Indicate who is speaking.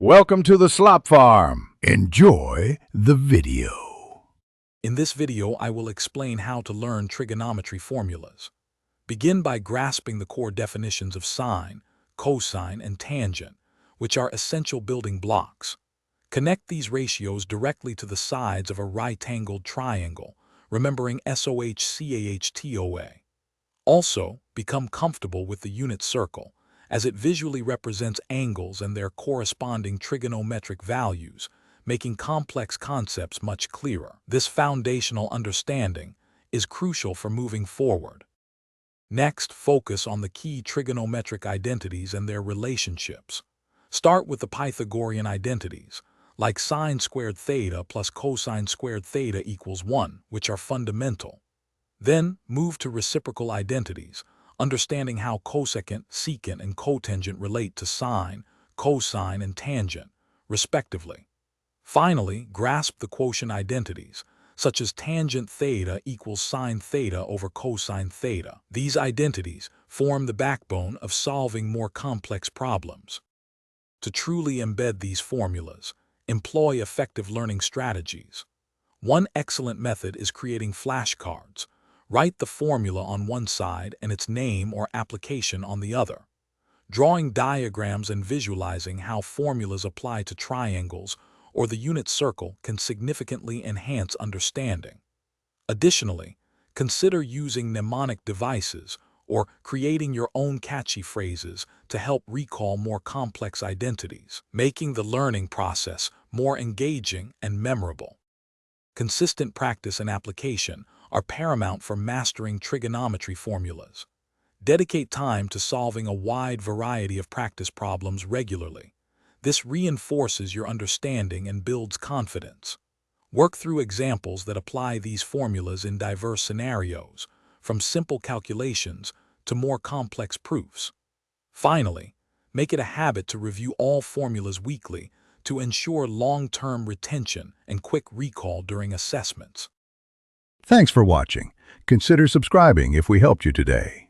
Speaker 1: Welcome to the Slop Farm. Enjoy the video.
Speaker 2: In this video, I will explain how to learn trigonometry formulas. Begin by grasping the core definitions of sine, cosine, and tangent, which are essential building blocks. Connect these ratios directly to the sides of a right-angled triangle, remembering SOHCAHTOA. Also, become comfortable with the unit circle, as it visually represents angles and their corresponding trigonometric values, making complex concepts much clearer. This foundational understanding is crucial for moving forward. Next, focus on the key trigonometric identities and their relationships. Start with the Pythagorean identities, like sine squared theta plus cosine squared theta equals 1, which are fundamental. Then, move to reciprocal identities, understanding how cosecant, secant, and cotangent relate to sine, cosine, and tangent, respectively. Finally, grasp the quotient identities, such as tangent theta equals sine theta over cosine theta. These identities form the backbone of solving more complex problems. To truly embed these formulas, employ effective learning strategies. One excellent method is creating flashcards. Write the formula on one side and its name or application on the other. Drawing diagrams and visualizing how formulas apply to triangles or the unit circle can significantly enhance understanding. Additionally, consider using mnemonic devices or creating your own catchy phrases to help recall more complex identities, making the learning process more engaging and memorable. Consistent practice and application are paramount for mastering trigonometry formulas. Dedicate time to solving a wide variety of practice problems regularly. This reinforces your understanding and builds confidence. Work through examples that apply these formulas in diverse scenarios, from simple calculations to more complex proofs. Finally, make it a habit to review all formulas weekly to ensure long-term retention and quick recall during assessments.
Speaker 1: Thanks for watching. Consider subscribing if we helped you today.